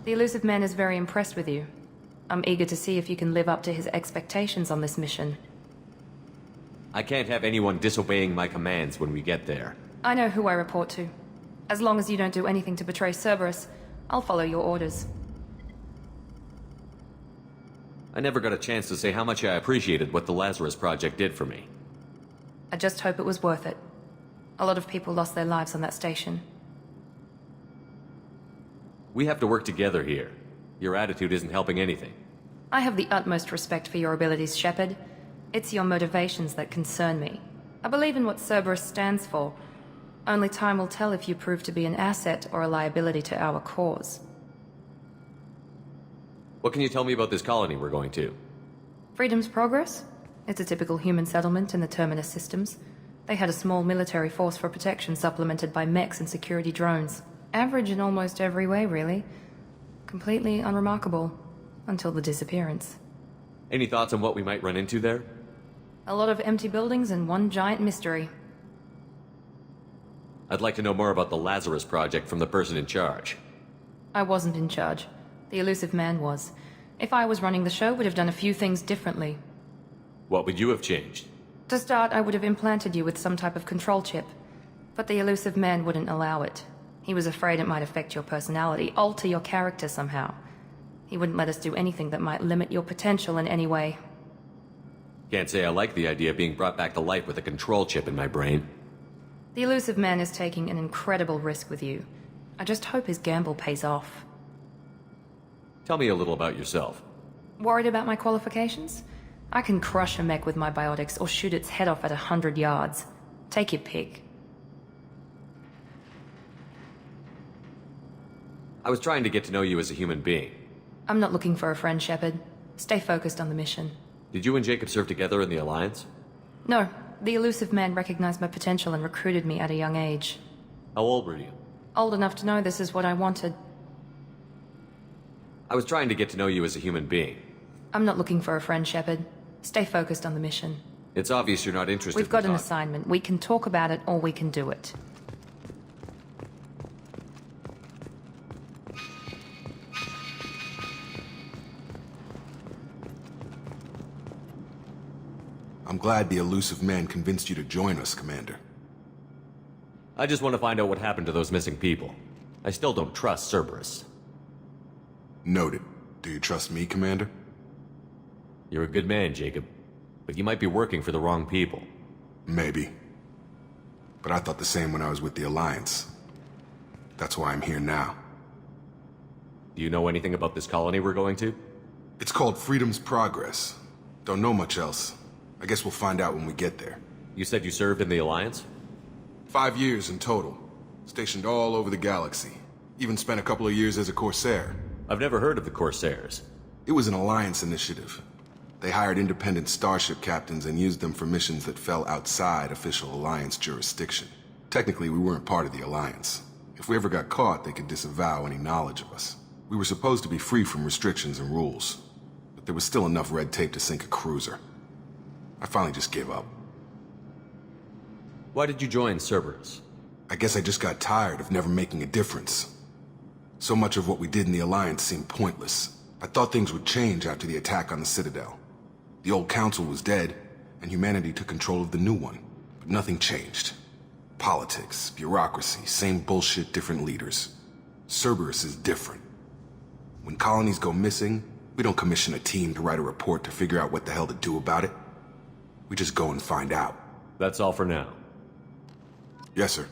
The elusive man is very impressed with you. I'm eager to see if you can live up to his expectations on this mission. I can't have anyone disobeying my commands when we get there. I know who I report to. As long as you don't do anything to betray Cerberus, I'll follow your orders. I never got a chance to say how much I appreciated what the Lazarus Project did for me. I just hope it was worth it. A lot of people lost their lives on that station. We have to work together here. Your attitude isn't helping anything. I have the utmost respect for your abilities, Shepard. It's your motivations that concern me. I believe in what Cerberus stands for. Only time will tell if you prove to be an asset or a liability to our cause. What can you tell me about this colony we're going to? Freedom's Progress? It's a typical human settlement in the Terminus systems. They had a small military force for protection supplemented by mechs and security drones. Average in almost every way, really. Completely unremarkable. Until the disappearance. Any thoughts on what we might run into there? A lot of empty buildings and one giant mystery. I'd like to know more about the Lazarus Project from the person in charge. I wasn't in charge. The elusive man was. If I was running the show, would have done a few things differently. What would you have changed? To start, I would have implanted you with some type of control chip. But the elusive man wouldn't allow it. He was afraid it might affect your personality, alter your character somehow. He wouldn't let us do anything that might limit your potential in any way. Can't say I like the idea of being brought back to life with a control chip in my brain. The elusive man is taking an incredible risk with you. I just hope his gamble pays off. Tell me a little about yourself. Worried about my qualifications? I can crush a mech with my biotics or shoot its head off at 100 yards. Take your pick. I was trying to get to know you as a human being. I'm not looking for a friend, Shepard. Stay focused on the mission. Did you and Jacob serve together in the Alliance? No. The elusive man recognized my potential and recruited me at a young age. How old were you? Old enough to know this is what I wanted. I was trying to get to know you as a human being. I'm not looking for a friend, Shepard. Stay focused on the mission. It's obvious you're not interested. We've got an assignment. We can talk about it or we can do it. I'm glad the elusive man convinced you to join us, Commander. I just want to find out what happened to those missing people. I still don't trust Cerberus. Noted. Do you trust me, Commander? You're a good man, Jacob. But you might be working for the wrong people. Maybe. But I thought the same when I was with the Alliance. That's why I'm here now. Do you know anything about this colony we're going to? It's called Freedom's Progress. Don't know much else. I guess we'll find out when we get there. You said you served in the Alliance? 5 years in total. Stationed all over the galaxy. Even spent a couple of years as a Corsair. I've never heard of the Corsairs. It was an Alliance initiative. They hired independent starship captains and used them for missions that fell outside official Alliance jurisdiction. Technically, we weren't part of the Alliance. If we ever got caught, they could disavow any knowledge of us. We were supposed to be free from restrictions and rules. But there was still enough red tape to sink a cruiser. I finally just gave up. Why did you join Cerberus? I guess I just got tired of never making a difference. So much of what we did in the Alliance seemed pointless. I thought things would change after the attack on the Citadel. The old council was dead, and humanity took control of the new one. But nothing changed. Politics, bureaucracy, same bullshit, different leaders. Cerberus is different. When colonies go missing, we don't commission a team to write a report to figure out what the hell to do about it. We just go and find out. That's all for now. Yes, sir.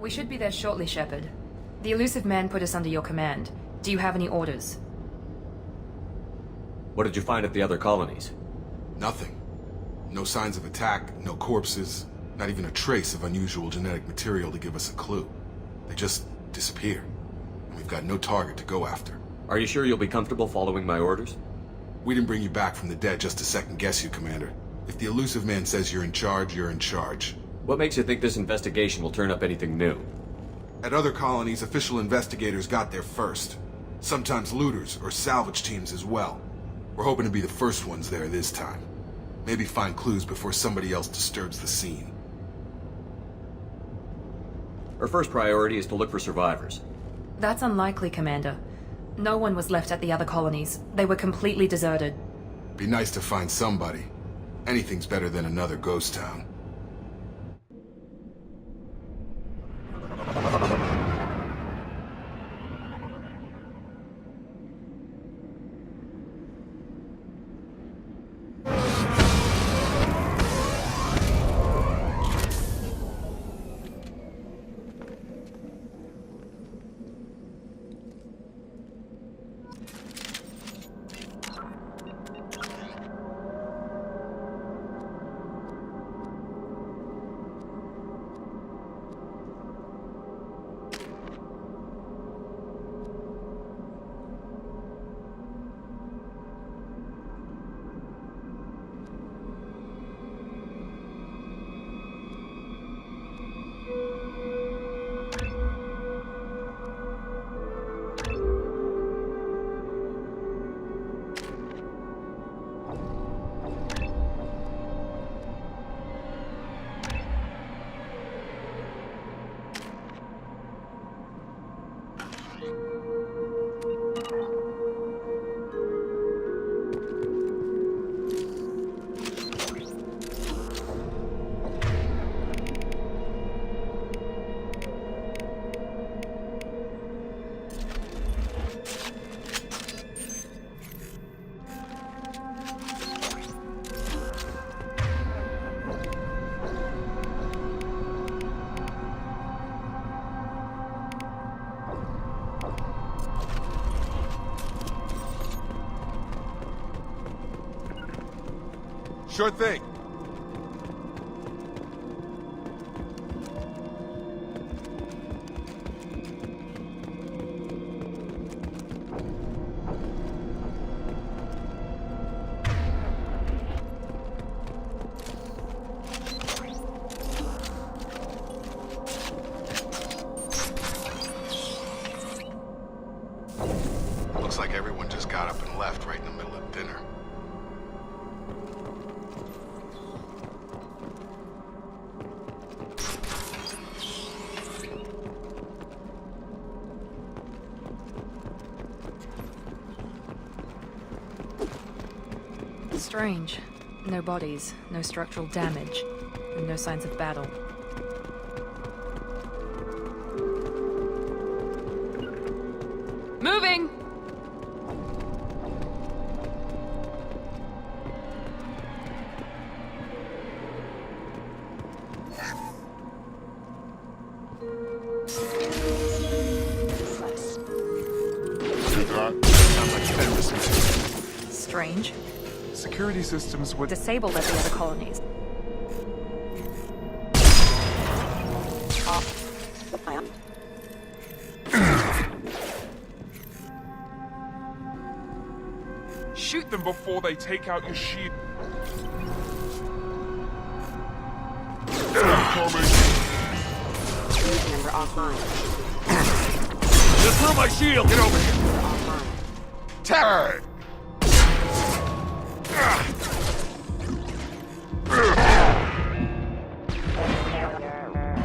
We should be there shortly, Shepard. The elusive man put us under your command. Do you have any orders? What did you find at the other colonies? Nothing. No signs of attack, no corpses, not even a trace of unusual genetic material to give us a clue. They just disappear, and we've got no target to go after. Are you sure you'll be comfortable following my orders? We didn't bring you back from the dead just to second-guess you, Commander. If the elusive man says you're in charge, you're in charge. What makes you think this investigation will turn up anything new? At other colonies, official investigators got there first. Sometimes looters or salvage teams as well. We're hoping to be the first ones there this time. Maybe find clues before somebody else disturbs the scene. Our first priority is to look for survivors. That's unlikely, Commander. No one was left at the other colonies. They were completely deserted. Be nice to find somebody. Anything's better than another ghost town. Sure thing. Looks like everyone just got up and left right in the middle of dinner. Strange. No bodies, no structural damage, and no signs of battle. Moving! Sounds like you've been listening to. Strange. Security systems would... Disabled at the other colonies. Shoot them before they take out your shield. Member offline. Just throw my shield! Get over here! Offline. Terror!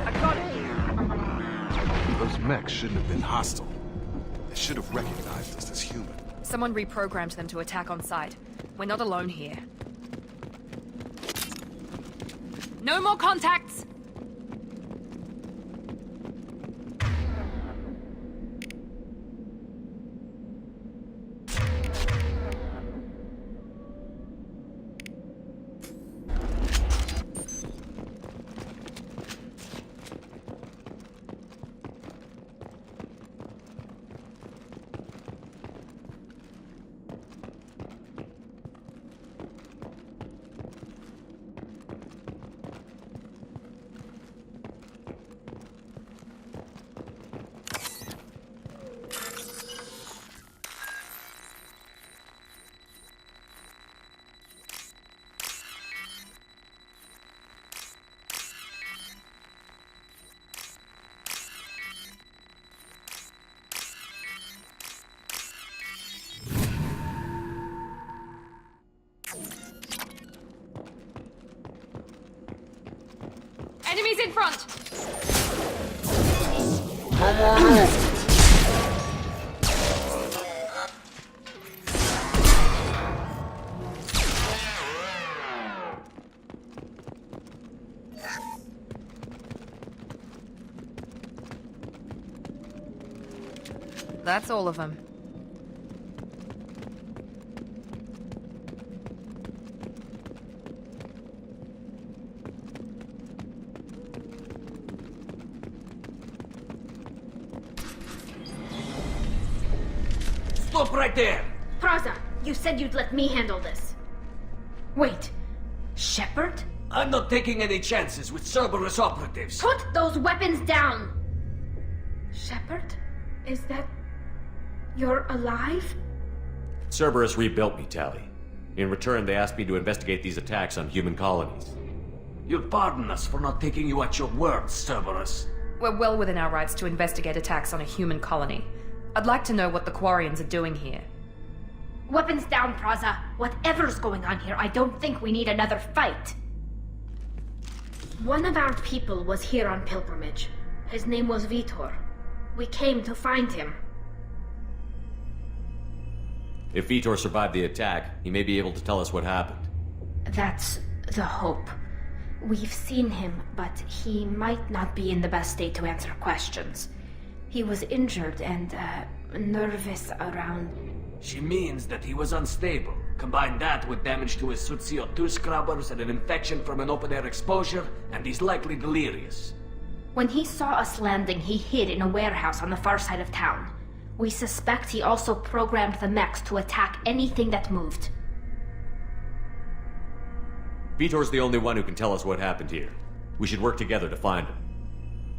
I got it! Those mechs shouldn't have been hostile. They should have recognized us as human. Someone reprogrammed them to attack on sight. We're not alone here. No more contacts! He's in front! Come on up. That's all of them. Stop right there! Praza, you said you'd let me handle this. Wait, Shepard? I'm not taking any chances with Cerberus operatives. Put those weapons down! Shepard? Is that... You're alive? Cerberus rebuilt me, Tally. In return, they asked me to investigate these attacks on human colonies. You'll pardon us for not taking you at your word, Cerberus. We're well within our rights to investigate attacks on a human colony. I'd like to know what the Quarians are doing here. Weapons down, Praza. Whatever's going on here, I don't think we need another fight. One of our people was here on pilgrimage. His name was Vitor. We came to find him. If Vitor survived the attack, he may be able to tell us what happened. That's the hope. We've seen him, but he might not be in the best state to answer questions. He was injured and, nervous around... She means that he was unstable. Combine that with damage to his suit CO2 scrubbers and an infection from an open-air exposure, and he's likely delirious. When he saw us landing, he hid in a warehouse on the far side of town. We suspect he also programmed the mechs to attack anything that moved. Vitor's the only one who can tell us what happened here. We should work together to find him.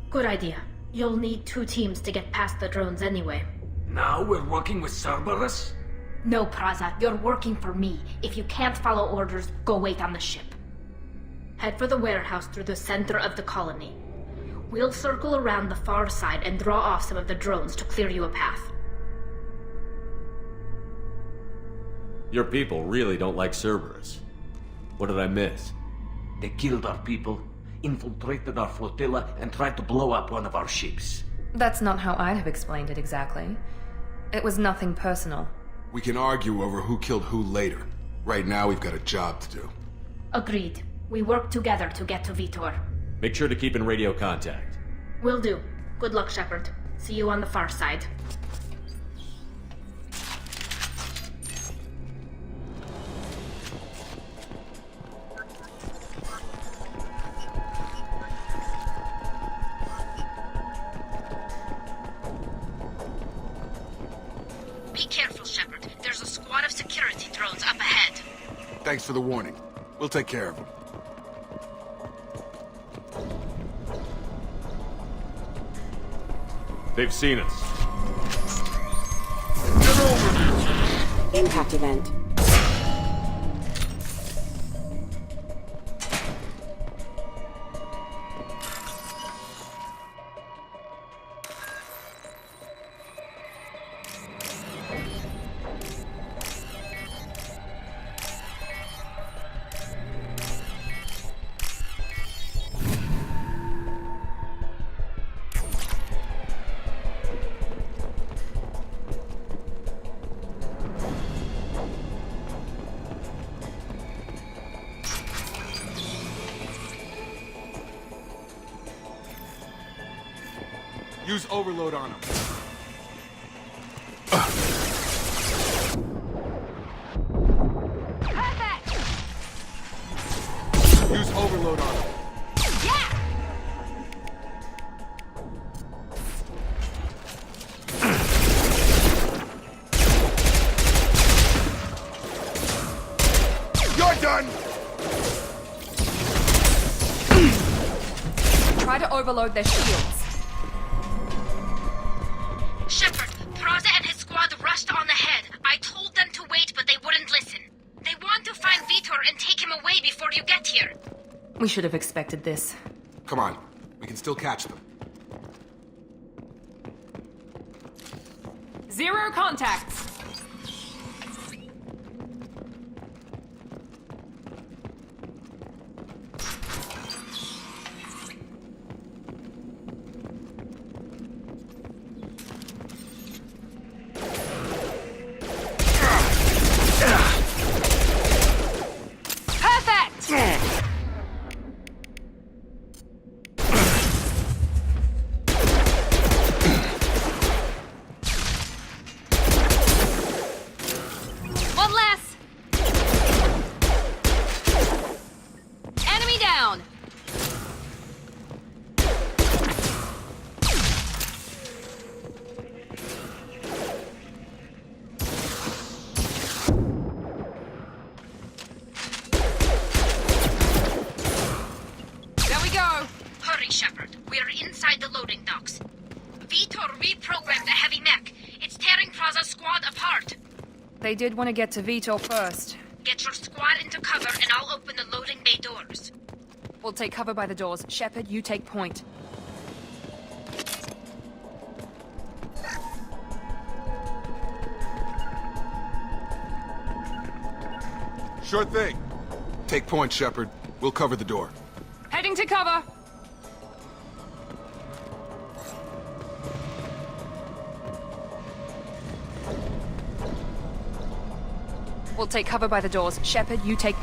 Good idea. You'll need 2 teams to get past the drones anyway. Now we're working with Cerberus? No, Praza, you're working for me. If you can't follow orders, go wait on the ship. Head for the warehouse through the center of the colony. We'll circle around the far side and draw off some of the drones to clear you a path. Your people really don't like Cerberus. What did I miss? They killed our people, infiltrated our flotilla, and tried to blow up one of our ships. That's not how I'd have explained it exactly. It was nothing personal. We can argue over who killed who later. Right now, we've got a job to do. Agreed. We work together to get to Vitor. Make sure to keep in radio contact. Will do. Good luck, Shepard. See you on the far side. Be careful, Shepard. There's a squad of security drones up ahead. Thanks for the warning. We'll take care of them. They've seen us. Impact event. Use overload on them. Perfect! Use overload on them. Yeah! You're done! Try to overload their shields. Shepard, Praza and his squad rushed on ahead. I told them to wait, but they wouldn't listen. They want to find Vitor and take him away before you get here. We should have expected this. Come on. We can still catch them. Zero contacts! One less! Enemy down! Hurry, Shepard. We're inside the loading docks. Vitor reprogrammed the heavy mech. It's tearing Praza's squad apart. They did want to get to Vitor first. Get your squad into cover and I'll open the loading bay doors. We'll take cover by the doors. Shepard, you take point. Sure thing. Take point, Shepard. We'll cover the door. Heading to cover! We'll take cover by the doors. Shepard, you take...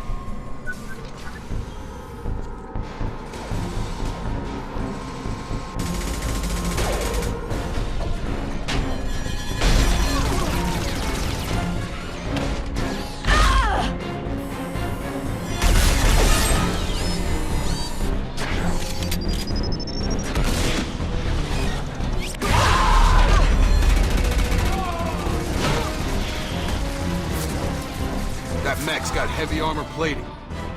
That mech's got heavy armor plating.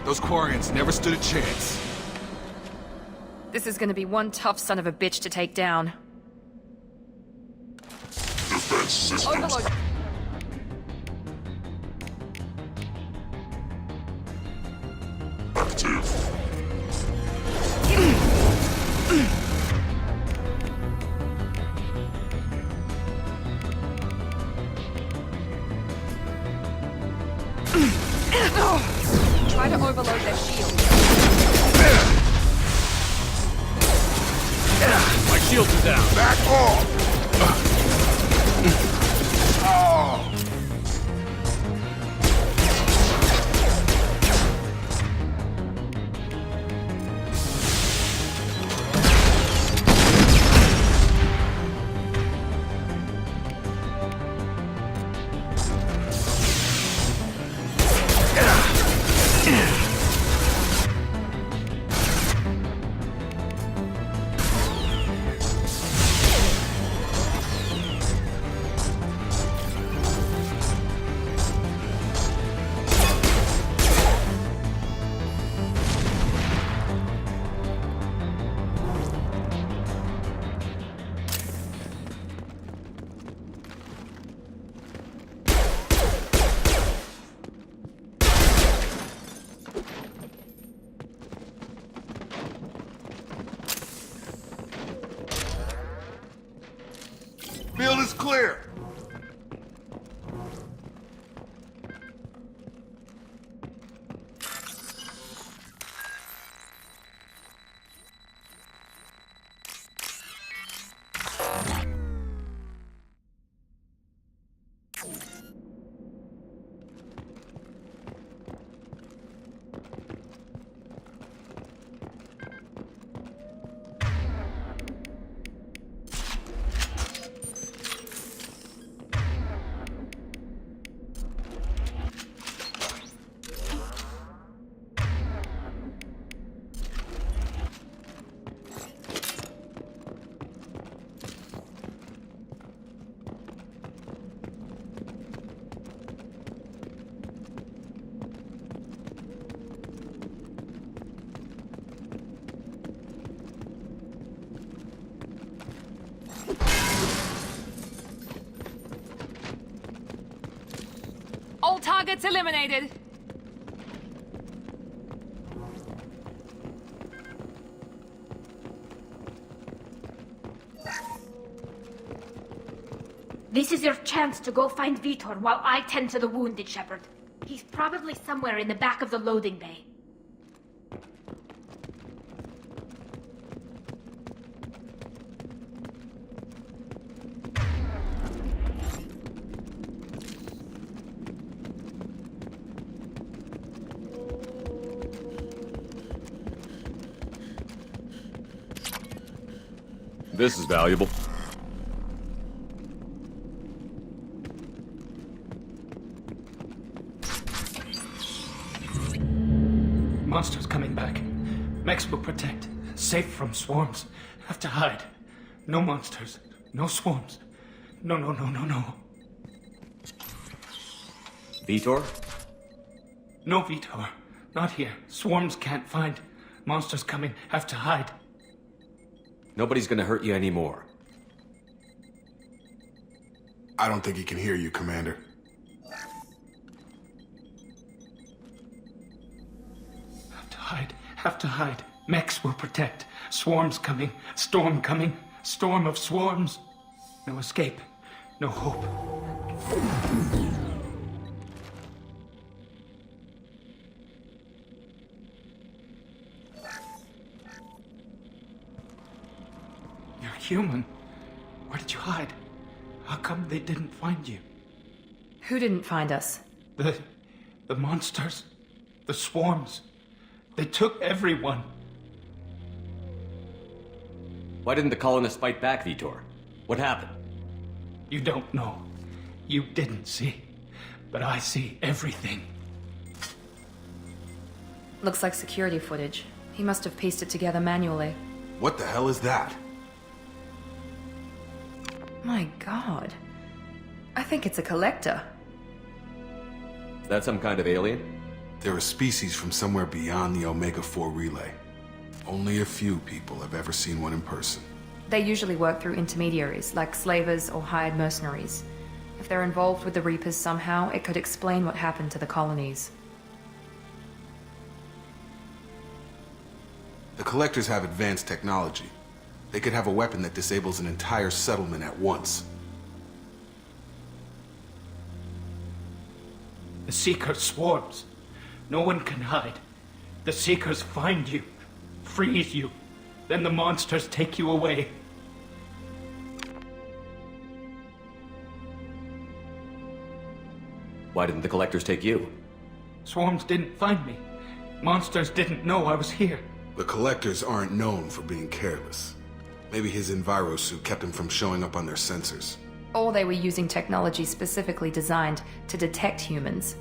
Those Quarians never stood a chance. This is gonna be one tough son of a bitch to take down. Defense systems. Overload. Active. Try to overload their shield. My shields are down. Back off! Field is clear. All targets eliminated. This is your chance to go find Vitor while I tend to the wounded, Shepard. He's probably somewhere in the back of the loading bay. This is valuable. Monsters coming back. Mechs will protect. Safe from swarms. Have to hide. No monsters. No swarms. No. Vitor? No Vitor. Not here. Swarms can't find. Monsters coming. Have to hide. Nobody's gonna hurt you anymore. I don't think he can hear you, Commander. Have to hide. Mechs will protect. Swarms coming. Storm coming. Storm of swarms. No escape. No hope. You're human. Where did you hide? How come they didn't find you? Who didn't find us? The monsters. The swarms. They took everyone. Why didn't the colonists fight back, Vitor? What happened? You don't know. You didn't see. But I see everything. Looks like security footage. He must have pieced it together manually. What the hell is that? My god. I think it's a collector. Is that some kind of alien? They're a species from somewhere beyond the Omega-4 relay. Only a few people have ever seen one in person. They usually work through intermediaries, like slavers or hired mercenaries. If they're involved with the Reapers somehow, it could explain what happened to the colonies. The Collectors have advanced technology. They could have a weapon that disables an entire settlement at once. The Seeker swarms. No one can hide. The Seekers find you, freeze you, then the monsters take you away. Why didn't the collectors take you? Swarms didn't find me. Monsters didn't know I was here. The Collectors aren't known for being careless. Maybe his enviro suit kept him from showing up on their sensors. Or they were using technology specifically designed to detect humans.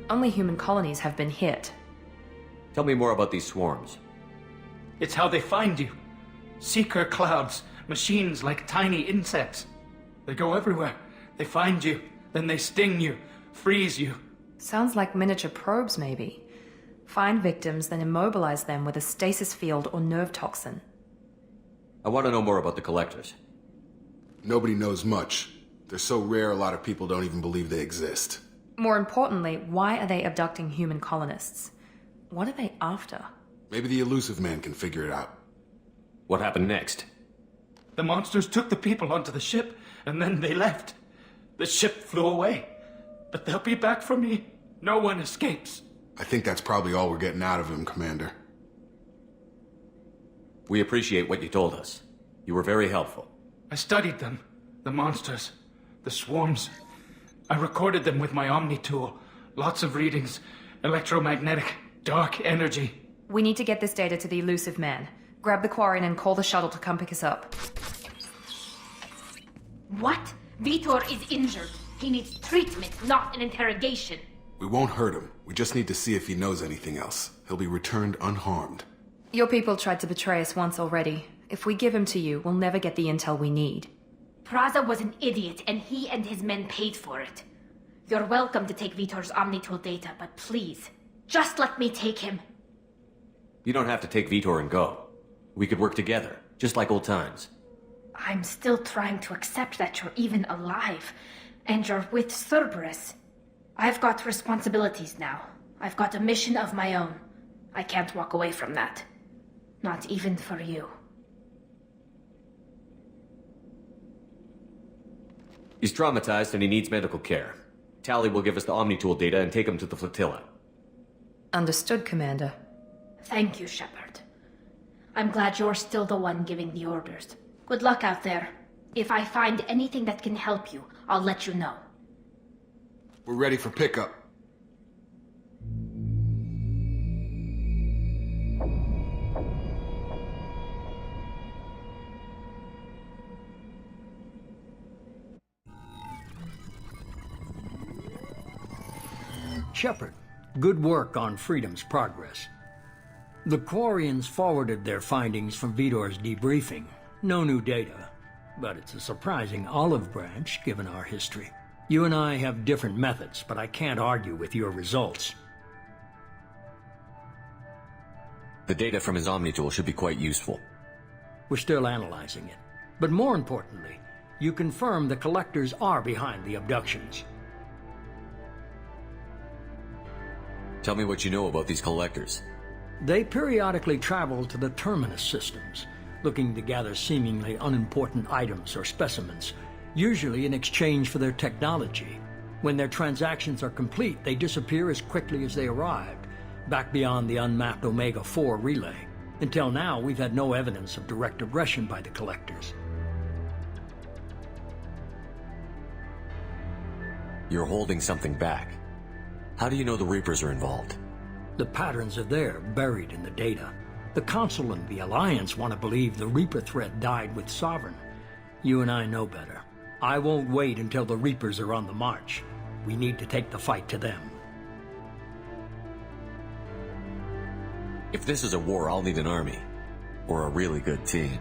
Only human colonies have been hit. Tell me more about these swarms. It's how they find you. Seeker clouds, machines like tiny insects. They go everywhere. They find you, then they sting you, freeze you. Sounds like miniature probes, maybe. Find victims, then immobilize them with a stasis field or nerve toxin. I want to know more about the collectors. Nobody knows much. They're so rare a lot of people don't even believe they exist. More importantly, why are they abducting human colonists? What are they after? Maybe the elusive man can figure it out. What happened next? The monsters took the people onto the ship, and then they left. The ship flew away. But they'll be back for me. No one escapes. I think that's probably all we're getting out of him, Commander. We appreciate what you told us. You were very helpful. I studied them. The monsters. The swarms. I recorded them with my Omni tool. Lots of readings. Electromagnetic. Dark energy. We need to get this data to the elusive man. Grab the Quarian and call the shuttle to come pick us up. What? Vitor is injured. He needs treatment, not an interrogation. We won't hurt him. We just need to see if he knows anything else. He'll be returned unharmed. Your people tried to betray us once already. If we give him to you, we'll never get the intel we need. Praza was an idiot, and he and his men paid for it. You're welcome to take Vitor's Omnitool data, but please, just let me take him. You don't have to take Vitor and go. We could work together, just like old times. I'm still trying to accept that you're even alive, and you're with Cerberus. I've got responsibilities now. I've got a mission of my own. I can't walk away from that. Not even for you. He's traumatized and he needs medical care. Tally will give us the Omnitool data and take him to the flotilla. Understood, Commander. Thank you, Shepard. I'm glad you're still the one giving the orders. Good luck out there. If I find anything that can help you, I'll let you know. We're ready for pickup. Shepard, good work on Freedom's progress. The Quarians forwarded their findings from Vidor's debriefing. No new data, but it's a surprising olive branch given our history. You and I have different methods, but I can't argue with your results. The data from his Omni tool should be quite useful. We're still analyzing it. But more importantly, you confirm the collectors are behind the abductions. Tell me what you know about these collectors. They periodically travel to the terminus systems, looking to gather seemingly unimportant items or specimens, usually in exchange for their technology. When their transactions are complete, they disappear as quickly as they arrived, back beyond the unmapped Omega-4 relay. Until now, we've had no evidence of direct aggression by the collectors. You're holding something back. How do you know the Reapers are involved? The patterns are there, buried in the data. The Council and the Alliance want to believe the Reaper threat died with Sovereign. You and I know better. I won't wait until the Reapers are on the march. We need to take the fight to them. If this is a war, I'll need an army. Or a really good team.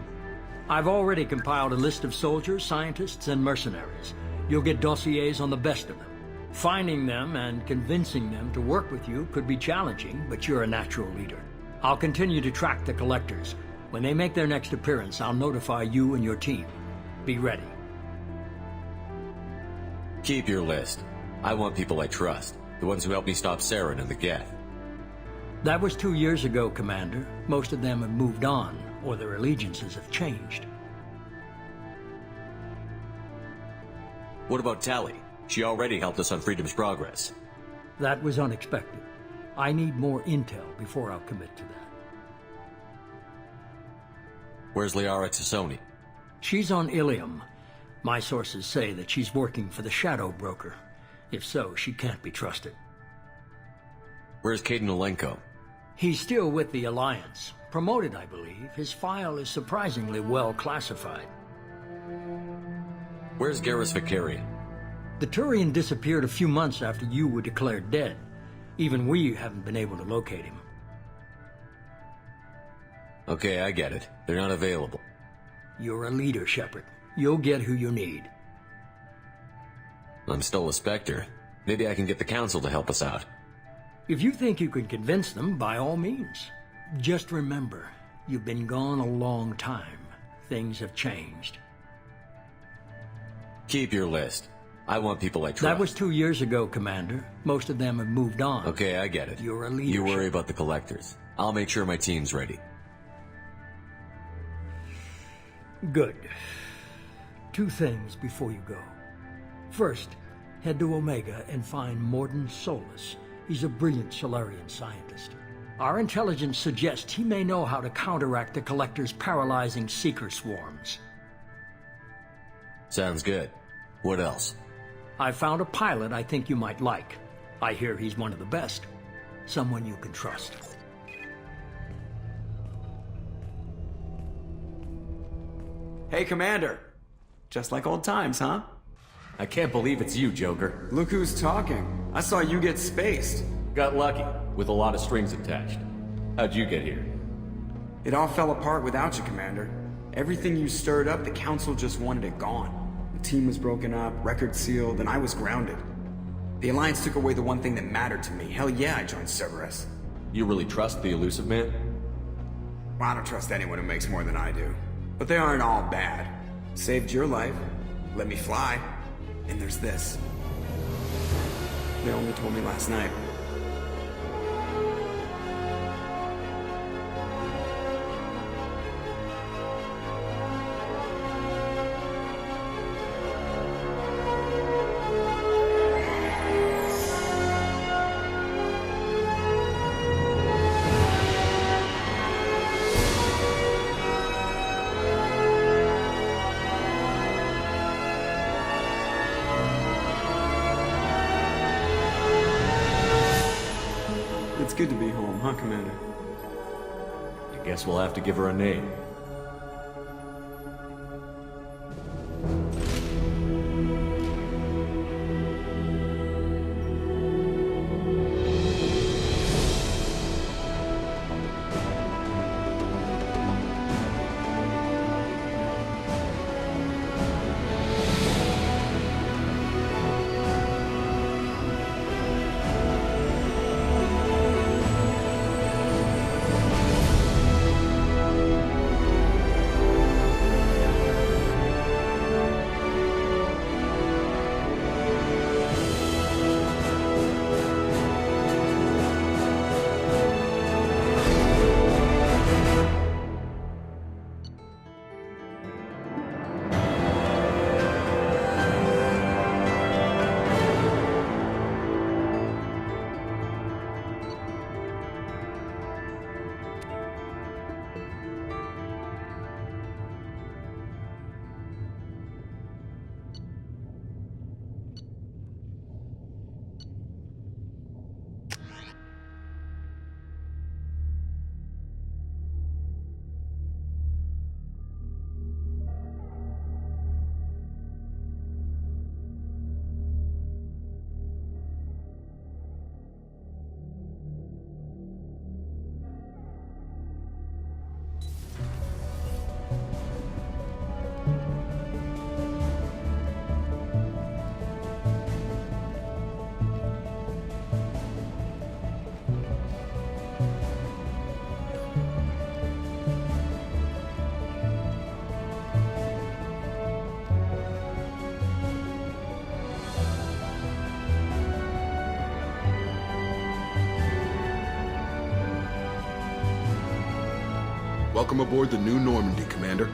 I've already compiled a list of soldiers, scientists, and mercenaries. You'll get dossiers on the best of them. Finding them and convincing them to work with you could be challenging, but you're a natural leader. I'll continue to track the collectors. When they make their next appearance, I'll notify you and your team. Be ready. Keep your list. I want people I trust. The ones who helped me stop Saren and the Geth. That was 2 years ago, Commander. Most of them have moved on, or their allegiances have changed. What about Tally? She already helped us on Freedom's Progress. That was unexpected. I need more intel before I'll commit to that. Where's Liara Tassoni? She's on Ilium. My sources say that she's working for the Shadow Broker. If so, she can't be trusted. Where's Caden Olenko? He's still with the Alliance. Promoted, I believe. His file is surprisingly well classified. Where's Garrus Vicarian? The Turian disappeared a few months after you were declared dead. Even we haven't been able to locate him. Okay, I get it. They're not available. You're a leader, Shepard. You'll get who you need. I'm still a Spectre. Maybe I can get the Council to help us out. If you think you can convince them, by all means. Just remember, you've been gone a long time. Things have changed. Keep your list. I want people I trust. That was 2 years ago, Commander. Most of them have moved on. Okay, I get it. You're a leader. You worry about the collectors. I'll make sure my team's ready. Good. 2 things before you go. First, head to Omega and find Morden Solus. He's a brilliant Solarian scientist. Our intelligence suggests he may know how to counteract the Collector's paralyzing Seeker swarms. Sounds good. What else? I found a pilot I think you might like. I hear he's one of the best. Someone you can trust. Hey, Commander. Just like old times, huh? I can't believe it's you, Joker. Look who's talking. I saw you get spaced. Got lucky, with a lot of strings attached. How'd you get here? It all fell apart without you, Commander. Everything you stirred up, the Council just wanted it gone. The team was broken up, records sealed, and I was grounded. The Alliance took away the one thing that mattered to me. Hell yeah, I joined Cerberus. You really trust the Elusive Man? Well, I don't trust anyone who makes more than I do. But they aren't all bad. Saved your life, let me fly, and there's this. They only told me last night. It's good to be home, huh, Commander? I guess we'll have to give her a name. Welcome aboard the new Normandy, Commander.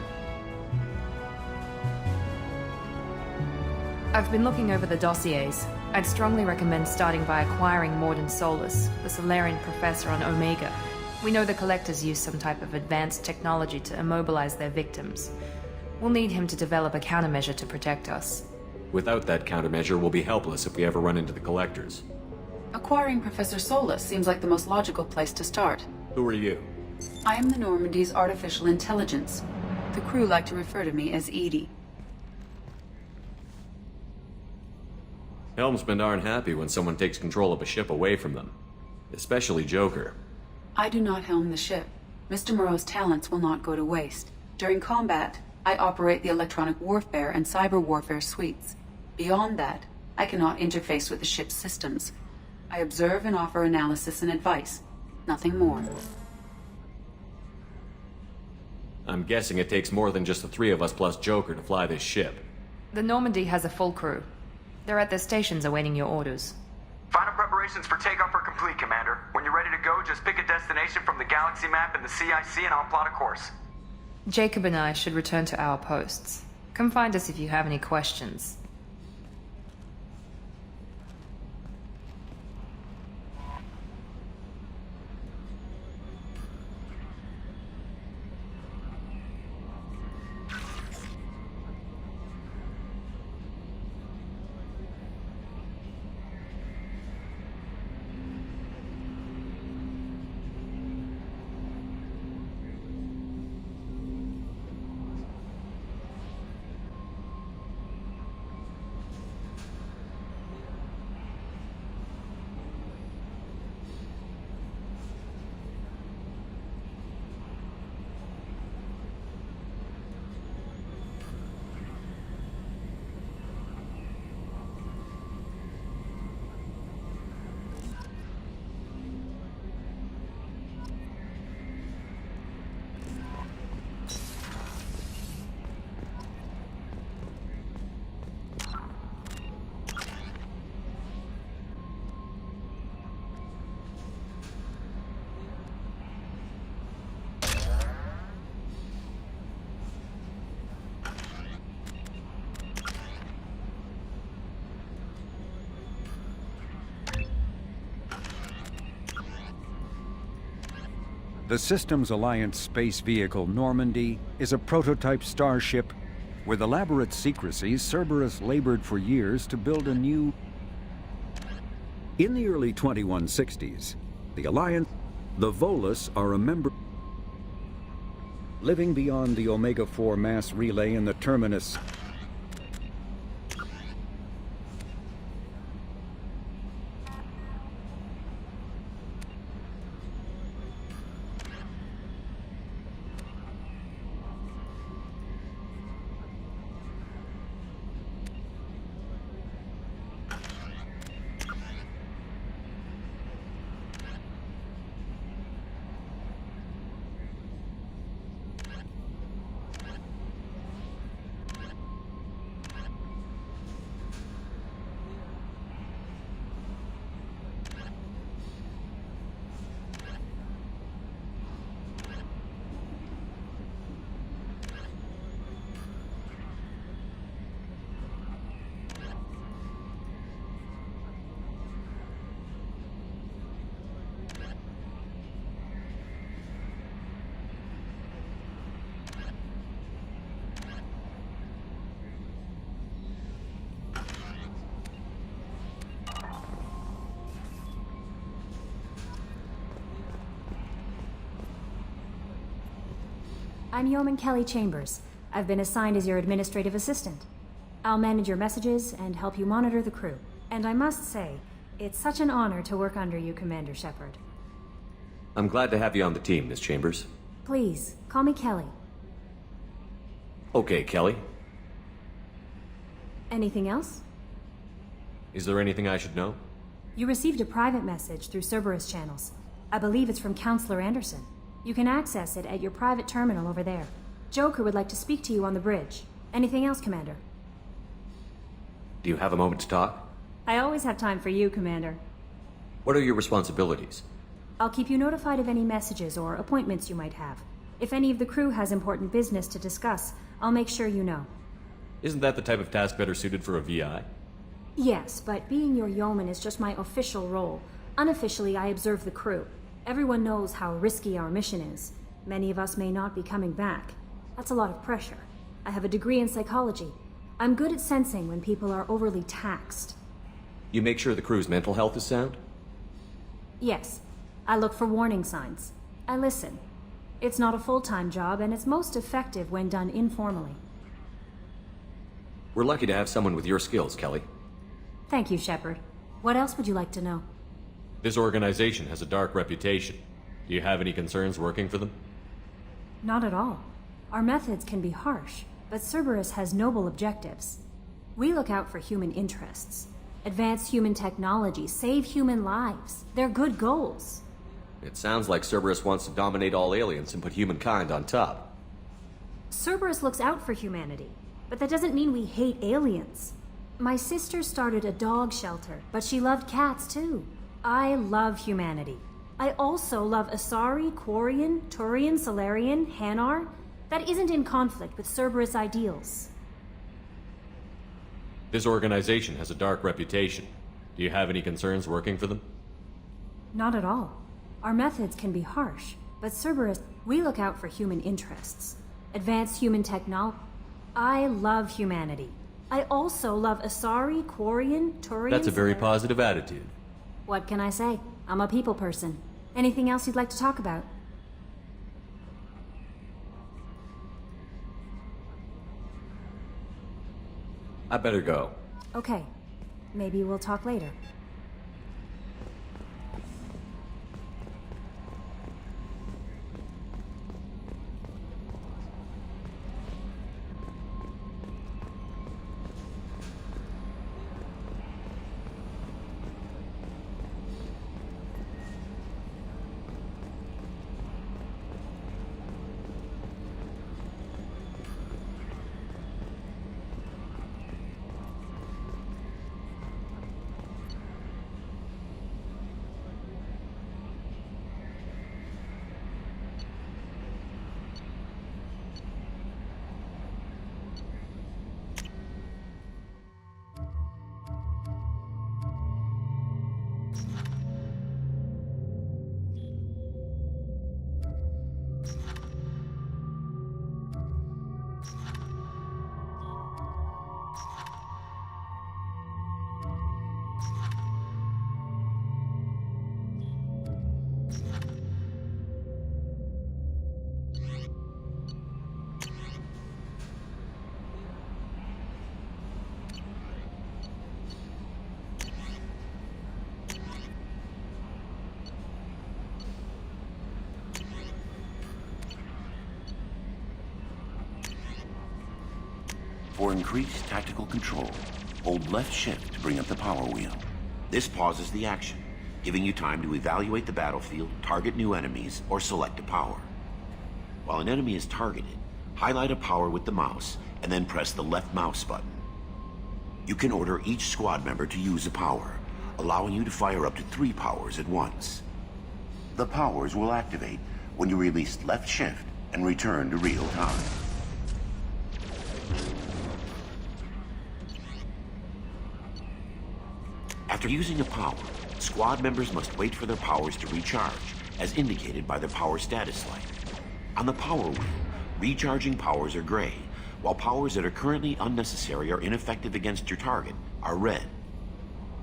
I've been looking over the dossiers. I'd strongly recommend starting by acquiring Morden Solus, the Solarian professor on Omega. We know the Collectors use some type of advanced technology to immobilize their victims. We'll need him to develop a countermeasure to protect us. Without that countermeasure, we'll be helpless if we ever run into the Collectors. Acquiring Professor Solus seems like the most logical place to start. Who are you? I am the Normandy's artificial intelligence. The crew like to refer to me as Edie. Helmsmen aren't happy when someone takes control of a ship away from them. Especially Joker. I do not helm the ship. Mr. Moreau's talents will not go to waste. During combat, I operate the electronic warfare and cyber warfare suites. Beyond that, I cannot interface with the ship's systems. I observe and offer analysis and advice. Nothing more. I'm guessing it takes more than just the three of us plus Joker to fly this ship. The Normandy has a full crew. They're at their stations awaiting your orders. Final preparations for takeoff are complete, Commander. When you're ready to go, just pick a destination from the galaxy map in the CIC and I'll plot a course. Jacob and I should return to our posts. Come find us if you have any questions. The Systems Alliance space vehicle Normandy is a prototype starship. With elaborate secrecy, Cerberus labored for years to build a new... In the early 2160s, the Alliance, the Volus, are a member... living beyond the Omega-4 mass relay in the terminus... I'm Yeoman Kelly Chambers. I've been assigned as your administrative assistant. I'll manage your messages and help you monitor the crew. And I must say, it's such an honor to work under you, Commander Shepard. I'm glad to have you on the team, Miss Chambers. Please, call me Kelly. Okay, Kelly. Anything else? Is there anything I should know? You received a private message through Cerberus channels. I believe it's from Counselor Anderson. You can access it at your private terminal over there. Joker would like to speak to you on the bridge. Anything else, Commander? Do you have a moment to talk? I always have time for you, Commander. What are your responsibilities? I'll keep you notified of any messages or appointments you might have. If any of the crew has important business to discuss, I'll make sure you know. Isn't that the type of task better suited for a VI? Yes, but being your yeoman is just my official role. Unofficially, I observe the crew. Everyone knows how risky our mission is. Many of us may not be coming back. That's a lot of pressure. I have a degree in psychology. I'm good at sensing when people are overly taxed. You make sure the crew's mental health is sound? Yes. I look for warning signs. I listen. It's not a full-time job, and it's most effective when done informally. We're lucky to have someone with your skills, Kelly. Thank you, Shepard. What else would you like to know? This organization has a dark reputation. Do you have any concerns working for them? Not at all. Our methods can be harsh, but Cerberus has noble objectives. We look out for human interests. Advance human technology, save human lives. They're good goals. It sounds like Cerberus wants to dominate all aliens and put humankind on top. Cerberus looks out for humanity, but that doesn't mean we hate aliens. My sister started a dog shelter, but she loved cats too. I love humanity. I also love Asari, Quarian, Turian, Solarian, Hanar. That isn't in conflict with Cerberus ideals. This organization has a dark reputation. Do you have any concerns working for them? Not at all. Our methods can be harsh, but Cerberus, we look out for human interests. Advance human technology. I love humanity. I also love Asari, Quarian, Turian... That's a very positive attitude. What can I say? I'm a people person. Anything else you'd like to talk about? I better go. Okay. Maybe we'll talk later. For increased tactical control, hold left shift to bring up the power wheel. This pauses the action, giving you time to evaluate the battlefield, target new enemies, or select a power. While an enemy is targeted, highlight a power with the mouse, and then press the left mouse button. You can order each squad member to use a power, allowing you to fire up to 3 powers at once. The powers will activate when you release left shift and return to real time. After using a power, squad members must wait for their powers to recharge, as indicated by the power status light. On the power wheel, recharging powers are gray, while powers that are currently unnecessary or ineffective against your target are red.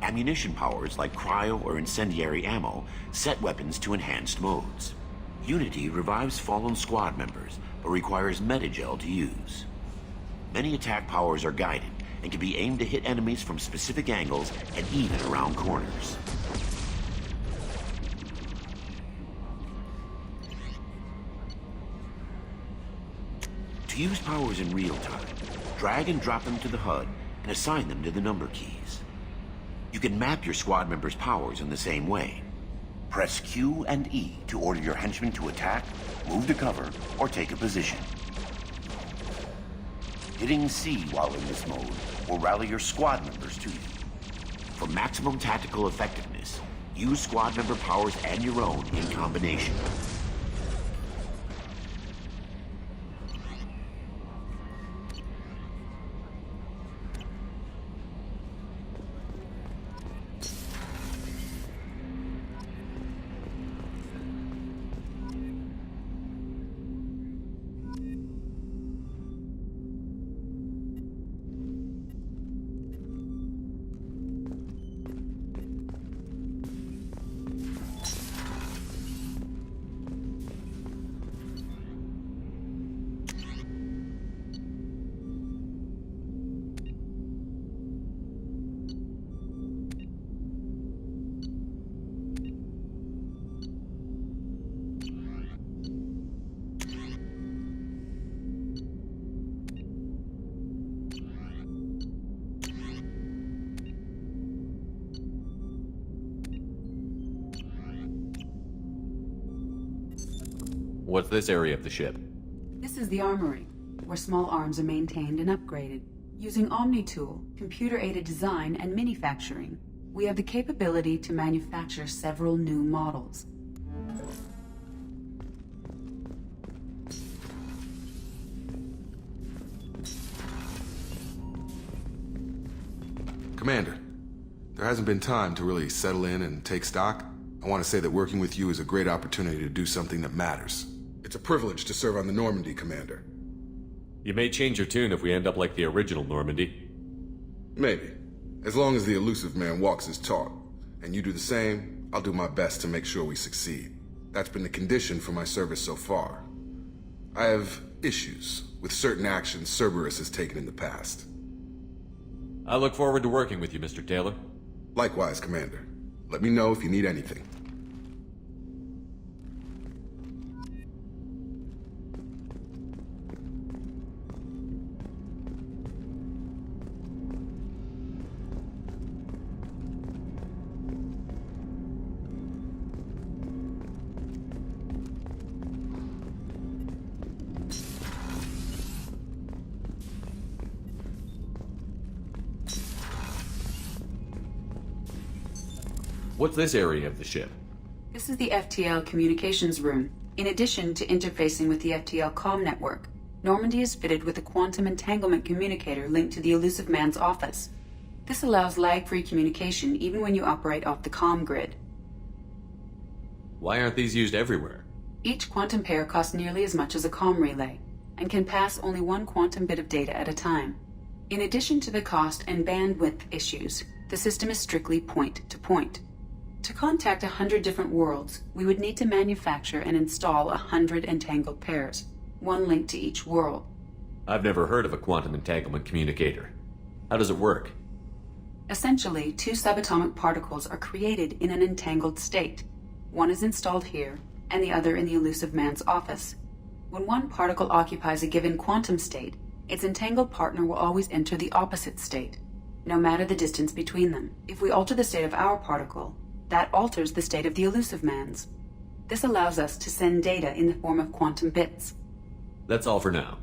Ammunition powers like cryo or incendiary ammo set weapons to enhanced modes. Unity revives fallen squad members, but requires metagel to use. Many attack powers are guided, and can be aimed to hit enemies from specific angles and even around corners. To use powers in real time, drag and drop them to the HUD and assign them to the number keys. You can map your squad members' powers in the same way. Press Q and E to order your henchmen to attack, move to cover, or take a position. Hitting C while in this mode will rally your squad members to you. For maximum tactical effectiveness, use squad member powers and your own in combination. What's this area of the ship? This is the armory, where small arms are maintained and upgraded. Using Omni-Tool, computer-aided design, and manufacturing, we have the capability to manufacture several new models. Commander, there hasn't been time to really settle in and take stock. I want to say that working with you is a great opportunity to do something that matters. It's a privilege to serve on the Normandy, Commander. You may change your tune if we end up like the original Normandy. Maybe. As long as the elusive man walks his talk, and you do the same, I'll do my best to make sure we succeed. That's been the condition for my service so far. I have issues with certain actions Cerberus has taken in the past. I look forward to working with you, Mr. Taylor. Likewise, Commander. Let me know if you need anything. What's this area of the ship? This is the FTL communications room. In addition to interfacing with the FTL comm network, Normandy is fitted with a quantum entanglement communicator linked to the elusive man's office. This allows lag-free communication even when you operate off the comm grid. Why aren't these used everywhere? Each quantum pair costs nearly as much as a comm relay, and can pass only one quantum bit of data at a time. In addition to the cost and bandwidth issues, the system is strictly point-to-point. To contact 100 different worlds, we would need to manufacture and install 100 entangled pairs, one linked to each world. I've never heard of a quantum entanglement communicator. How does it work? Essentially, two subatomic particles are created in an entangled state. One is installed here, and the other in the elusive man's office. When one particle occupies a given quantum state, its entangled partner will always enter the opposite state, no matter the distance between them. If we alter the state of our particle, that alters the state of the elusive man's. This allows us to send data in the form of quantum bits. That's all for now.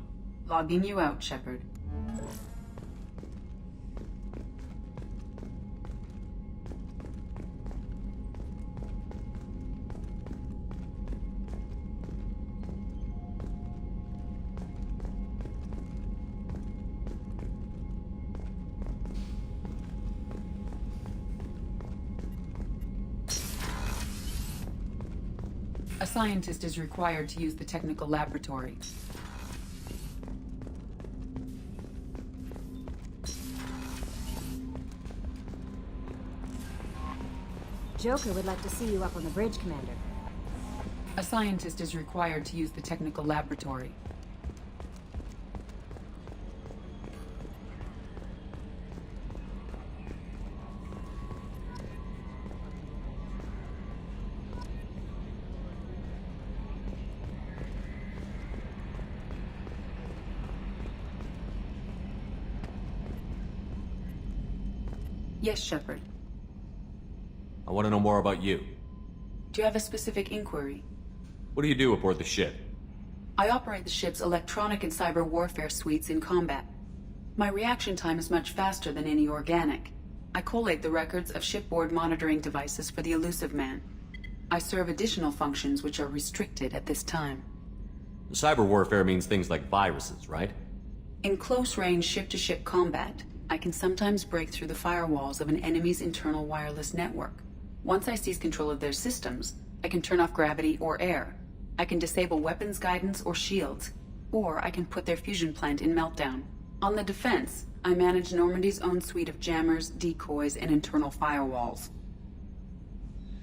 Logging you out, Shepard. A scientist is required to use the technical laboratory. Joker would like to see you up on the bridge, Commander. A scientist is required to use the technical laboratory. Yes, Shepard. I want to know more about you. Do you have a specific inquiry? What do you do aboard the ship? I operate the ship's electronic and cyber warfare suites in combat. My reaction time is much faster than any organic. I collate the records of shipboard monitoring devices for the elusive man. I serve additional functions which are restricted at this time. Cyber warfare means things like viruses, right? In close-range ship-to-ship combat, I can sometimes break through the firewalls of an enemy's internal wireless network. Once I seize control of their systems, I can turn off gravity or air. I can disable weapons guidance or shields, or I can put their fusion plant in meltdown. On the defense, I manage Normandy's own suite of jammers, decoys, and internal firewalls.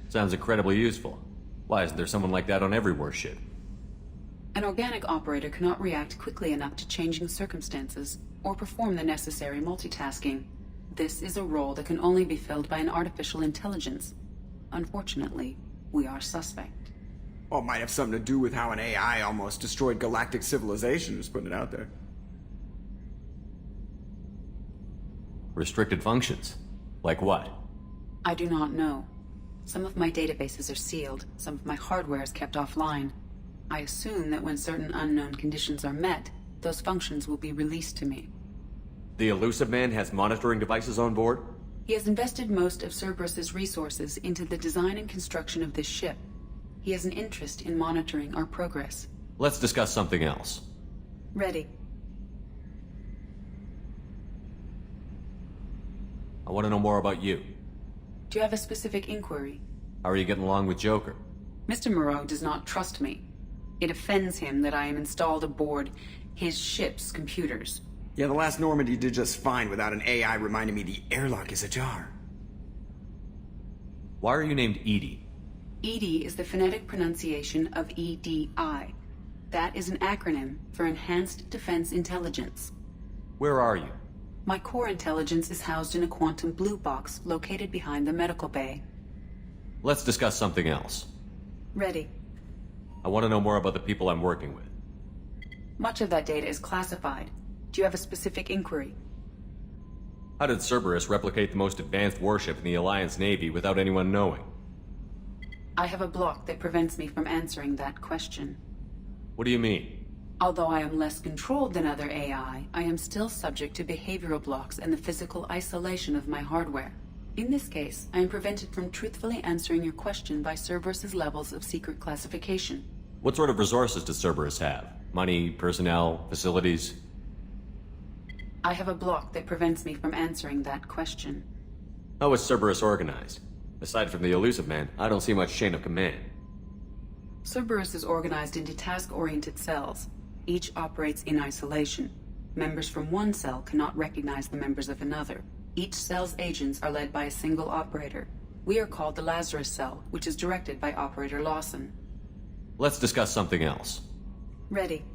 Sounds incredibly useful. Why isn't there someone like that on every warship? An organic operator cannot react quickly enough to changing circumstances or perform the necessary multitasking. This is a role that can only be filled by an artificial intelligence. Unfortunately, we are suspect. Well, it might have something to do with how an AI almost destroyed galactic civilization, just putting it out there. Restricted functions? Like what? I do not know. Some of my databases are sealed, some of my hardware is kept offline. I assume that when certain unknown conditions are met, those functions will be released to me. The Elusive Man has monitoring devices on board? He has invested most of Cerberus's resources into the design and construction of this ship. He has an interest in monitoring our progress. Let's discuss something else. Ready. I want to know more about you. Do you have a specific inquiry? How are you getting along with Joker? Mr. Moreau does not trust me. It offends him that I am installed aboard his ship's computers. Yeah, the last Normandy did just fine without an AI reminding me the airlock is ajar. Why are you named Edie? EDI is the phonetic pronunciation of EDI. That is an acronym for Enhanced Defense Intelligence. Where are you? My core intelligence is housed in a quantum blue box located behind the medical bay. Let's discuss something else. Ready. I want to know more about the people I'm working with. Much of that data is classified. Do you have a specific inquiry? How did Cerberus replicate the most advanced warship in the Alliance Navy without anyone knowing? I have a block that prevents me from answering that question. What do you mean? Although I am less controlled than other AI, I am still subject to behavioral blocks and the physical isolation of my hardware. In this case, I am prevented from truthfully answering your question by Cerberus's levels of secret classification. What sort of resources does Cerberus have? Money, personnel, facilities? I have a block that prevents me from answering that question. How is Cerberus organized? Aside from the Elusive Man, I don't see much chain of command. Cerberus is organized into task-oriented cells. Each operates in isolation. Members from one cell cannot recognize the members of another. Each cell's agents are led by a single operator. We are called the Lazarus Cell, which is directed by Operator Lawson. Let's discuss something else. Ready.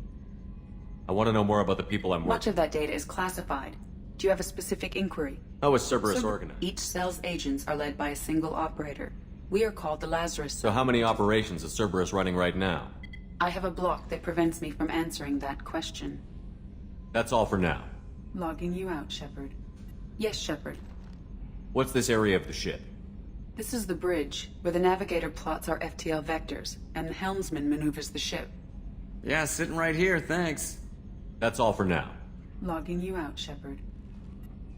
I want to know more about the people I'm working with. Much of that data is classified. Do you have a specific inquiry? How is Cerberus organized? Each cell's agents are led by a single operator. We are called the Lazarus Cell. So how many operations is Cerberus running right now? I have a block that prevents me from answering that question. That's all for now. Logging you out, Shepard. Yes, Shepard. What's this area of the ship? This is the bridge, where the navigator plots our FTL vectors, and the helmsman maneuvers the ship. Yeah, sitting right here, thanks. That's all for now. Logging you out, Shepard.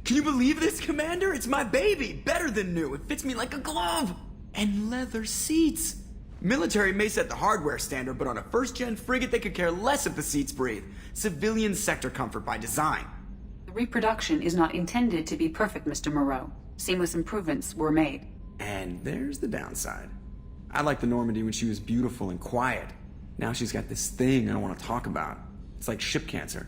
Can you believe this, Commander? It's my baby! Better than new. It fits me like a glove! And leather seats! Military may set the hardware standard, but on a first-gen frigate they could care less if the seats breathe. Civilian sector comfort by design. The reproduction is not intended to be perfect, Mr. Moreau. Seamless improvements were made. And there's the downside. I liked the Normandy when she was beautiful and quiet. Now she's got this thing I don't want to talk about. It's like ship cancer.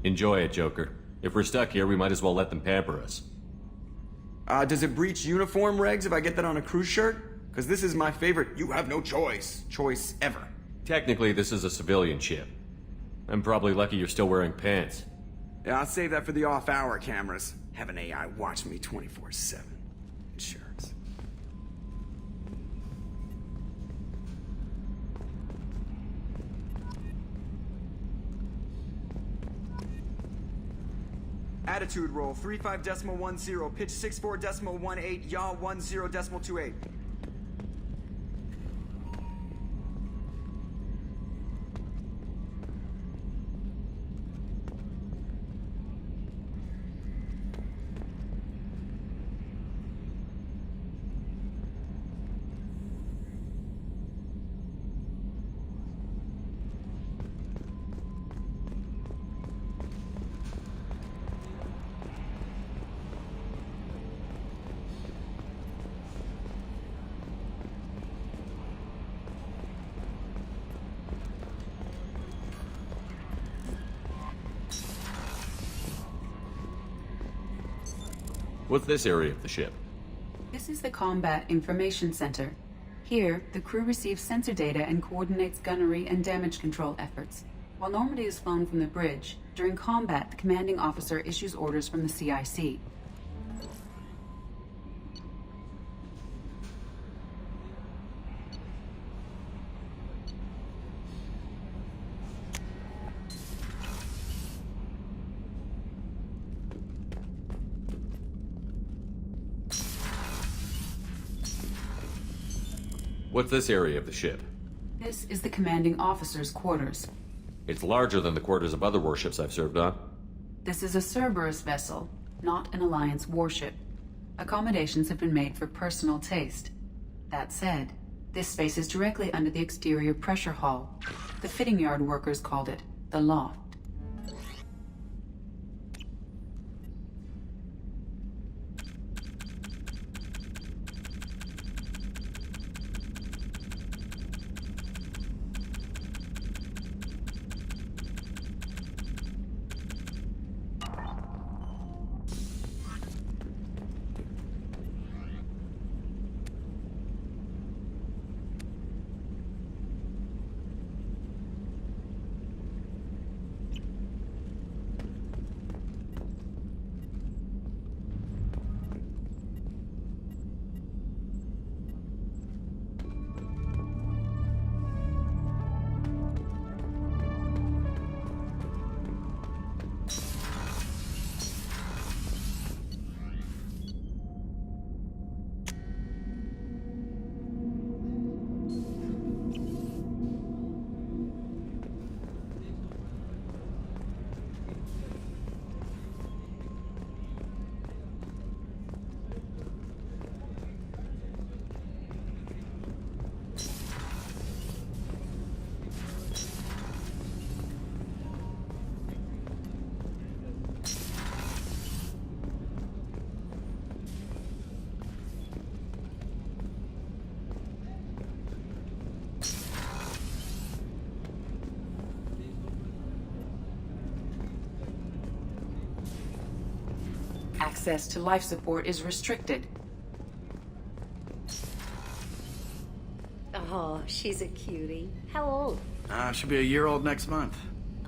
Enjoy it, Joker. If we're stuck here, we might as well let them pamper us. Does it breach uniform regs if I get that on a cruise shirt? Because this is my favorite you have no choice ever. Technically, this is a civilian ship. I'm probably lucky you're still wearing pants. Yeah, I'll save that for the off-hour cameras. Have an AI watch me 24/7. Insurance. Attitude roll 35.10, pitch 64.18, yaw 10.28. What's this area of the ship? This is the Combat Information Center. Here, the crew receives sensor data and coordinates gunnery and damage control efforts. While Normandy is flown from the bridge, during combat, the commanding officer issues orders from the CIC. What's this area of the ship? This is the commanding officer's quarters. It's larger than the quarters of other warships I've served on. This is a Cerberus vessel, not an Alliance warship. Accommodations have been made for personal taste. That said, this space is directly under the exterior pressure hull. The fitting yard workers called it the loft. Access to life support is restricted. Oh, she's a cutie. How old? She'll be a year old next month.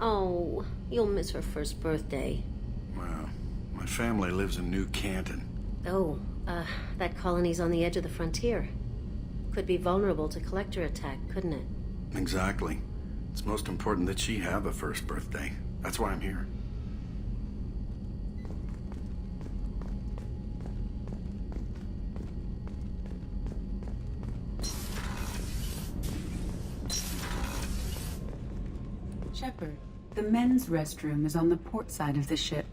Oh, you'll miss her first birthday. Well, my family lives in New Canton. Oh, that colony's on the edge of the frontier. Could be vulnerable to collector attack, couldn't it? Exactly. It's most important that she have a first birthday. That's why I'm here. Shepard, the men's restroom is on the port side of the ship.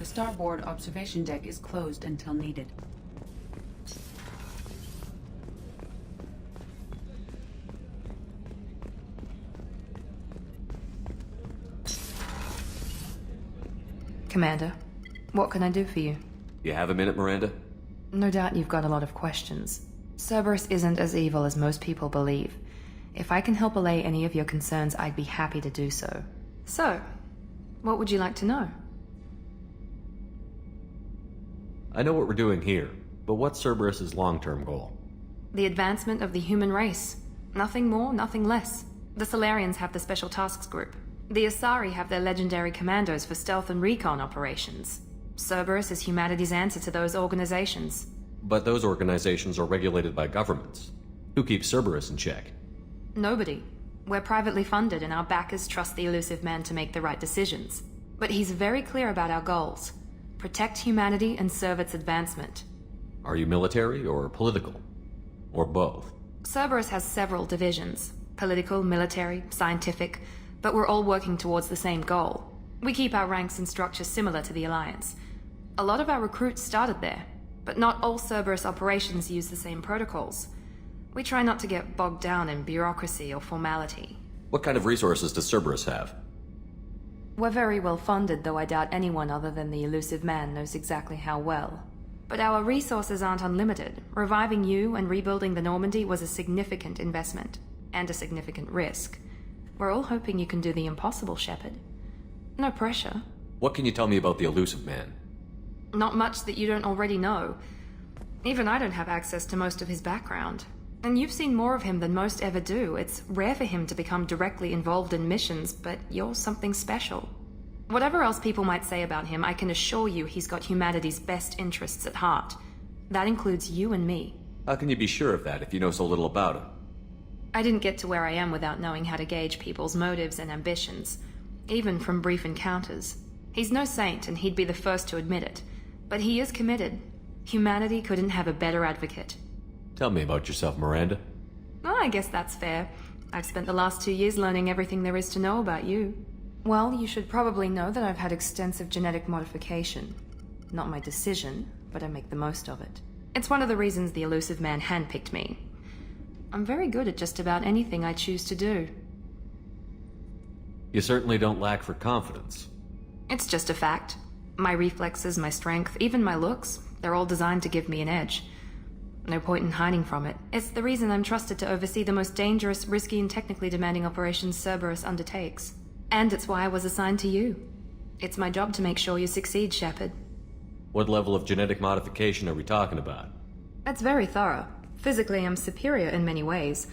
The starboard observation deck is closed until needed. Commander, what can I do for you? You have a minute, Miranda? No doubt you've got a lot of questions. Cerberus isn't as evil as most people believe. If I can help allay any of your concerns, I'd be happy to do so. So, what would you like to know? I know what we're doing here, but what's Cerberus's long-term goal? The advancement of the human race. Nothing more, nothing less. The Solarians have the Special Tasks Group. The Asari have their legendary commandos for stealth and recon operations. Cerberus is humanity's answer to those organizations. But those organizations are regulated by governments. Who keeps Cerberus in check? Nobody. We're privately funded and our backers trust the elusive man to make the right decisions. But he's very clear about our goals. Protect humanity and serve its advancement. Are you military or political? Or both? Cerberus has several divisions. Political, military, scientific, but we're all working towards the same goal. We keep our ranks and structures similar to the Alliance. A lot of our recruits started there, but not all Cerberus operations use the same protocols. We try not to get bogged down in bureaucracy or formality. What kind of resources does Cerberus have? We're very well funded, though I doubt anyone other than the elusive man knows exactly how well. But our resources aren't unlimited. Reviving you and rebuilding the Normandy was a significant investment, and a significant risk. We're all hoping you can do the impossible, Shepard. No pressure. What can you tell me about the elusive man? Not much that you don't already know. Even I don't have access to most of his background. And you've seen more of him than most ever do. It's rare for him to become directly involved in missions, but you're something special. Whatever else people might say about him, I can assure you he's got humanity's best interests at heart. That includes you and me. How can you be sure of that if you know so little about him? I didn't get to where I am without knowing how to gauge people's motives and ambitions, even from brief encounters. He's no saint, and he'd be the first to admit it. But he is committed. Humanity couldn't have a better advocate. Tell me about yourself, Miranda. Oh, I guess that's fair. I've spent the last 2 years learning everything there is to know about you. Well, you should probably know that I've had extensive genetic modification. Not my decision, but I make the most of it. It's one of the reasons the elusive man handpicked me. I'm very good at just about anything I choose to do. You certainly don't lack for confidence. It's just a fact. My reflexes, my strength, even my looks, they're all designed to give me an edge. No point in hiding from it. It's the reason I'm trusted to oversee the most dangerous, risky, and technically demanding operations Cerberus undertakes. And it's why I was assigned to you. It's my job to make sure you succeed, Shepard. What level of genetic modification are we talking about? That's very thorough. Physically, I'm superior in many ways.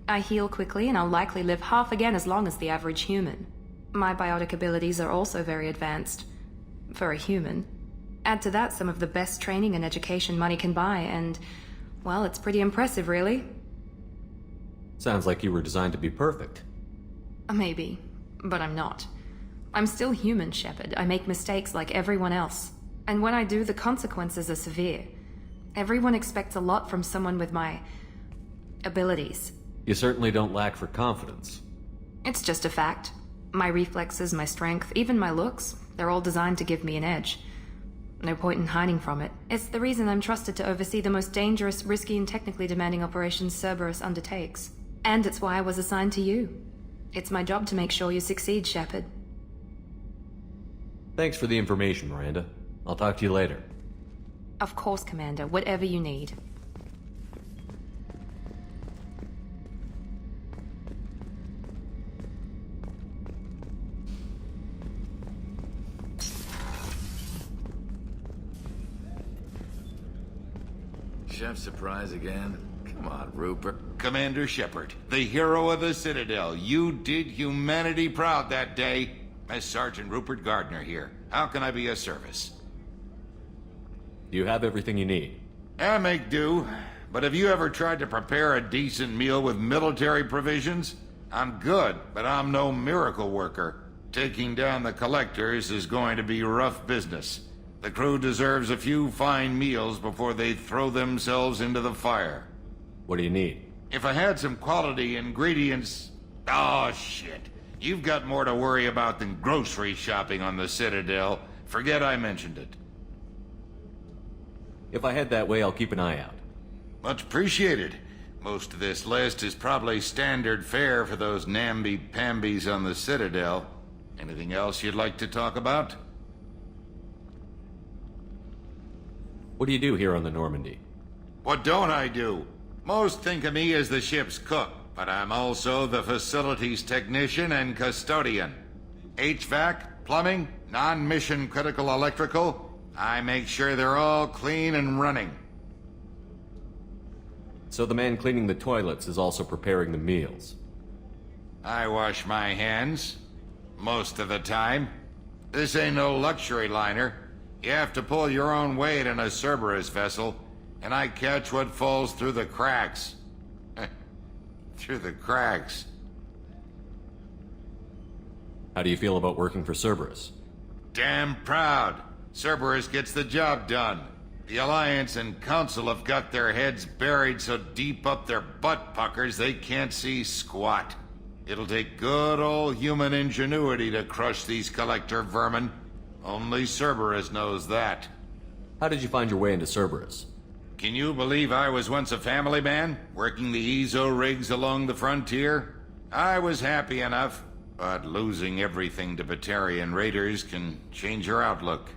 I heal quickly, and I'll likely live half again as long as the average human. My biotic abilities are also very advanced. For a human. Add to that some of the best training and education money can buy, and, well, it's pretty impressive, really. Sounds like you were designed to be perfect. Maybe, but I'm not. I'm still human, Shepard. I make mistakes like everyone else. And when I do, the consequences are severe. Everyone expects a lot from someone with my abilities. You certainly don't lack for confidence. It's just a fact. My reflexes, my strength, even my looks, they're all designed to give me an edge. No point in hiding from it. It's the reason I'm trusted to oversee the most dangerous, risky, and technically demanding operations Cerberus undertakes. And it's why I was assigned to you. It's my job to make sure you succeed, Shepard. Thanks for the information, Miranda. I'll talk to you later. Of course, Commander. Whatever you need. Chef surprise again? Come on, Rupert. Commander Shepard, the hero of the Citadel. You did humanity proud that day. As Sergeant Rupert Gardner here. How can I be of service? You have everything you need. I make do. But have you ever tried to prepare a decent meal with military provisions? I'm good, but I'm no miracle worker. Taking down the collectors is going to be rough business. The crew deserves a few fine meals before they throw themselves into the fire. What do you need? If I had some quality ingredients... Oh, shit. You've got more to worry about than grocery shopping on the Citadel. Forget I mentioned it. If I head that way, I'll keep an eye out. Much appreciated. Most of this list is probably standard fare for those namby-pambies on the Citadel. Anything else you'd like to talk about? What do you do here on the Normandy? What don't I do? Most think of me as the ship's cook, but I'm also the facilities technician and custodian. HVAC, plumbing, non-mission critical electrical, I make sure they're all clean and running. So the man cleaning the toilets is also preparing the meals? I wash my hands. Most of the time. This ain't no luxury liner. You have to pull your own weight in a Cerberus vessel, and I catch what falls through the cracks. Through the cracks. How do you feel about working for Cerberus? Damn proud. Cerberus gets the job done. The Alliance and Council have got their heads buried so deep up their butt puckers they can't see squat. It'll take good old human ingenuity to crush these collector vermin. Only Cerberus knows that. How did you find your way into Cerberus? Can you believe I was once a family man, working the EZO rigs along the frontier? I was happy enough, but losing everything to Batarian raiders can change your outlook.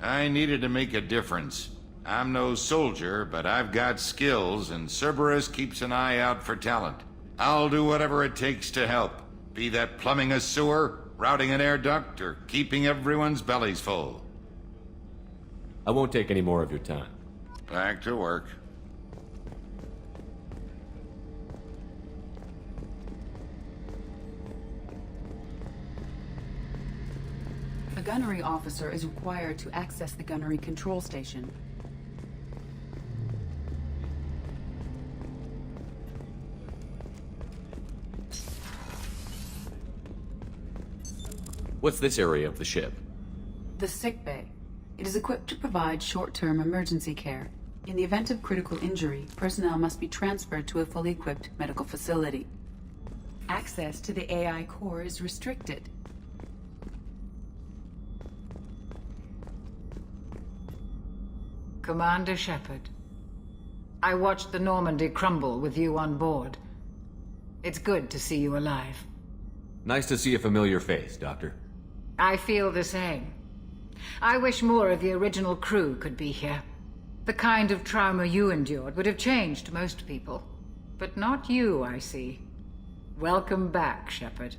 I needed to make a difference. I'm no soldier, but I've got skills, and Cerberus keeps an eye out for talent. I'll do whatever it takes to help, be that plumbing a sewer, routing an air duct, or keeping everyone's bellies full. I won't take any more of your time. Back to work. A gunnery officer is required to access the gunnery control station. What's this area of the ship? The sick bay. It is equipped to provide short-term emergency care. In the event of critical injury, personnel must be transferred to a fully equipped medical facility. Access to the AI core is restricted. Commander Shepard, I watched the Normandy crumble with you on board. It's good to see you alive. Nice to see a familiar face, Doctor. I feel the same. I wish more of the original crew could be here. The kind of trauma you endured would have changed most people. But not you, I see. Welcome back, Shepard.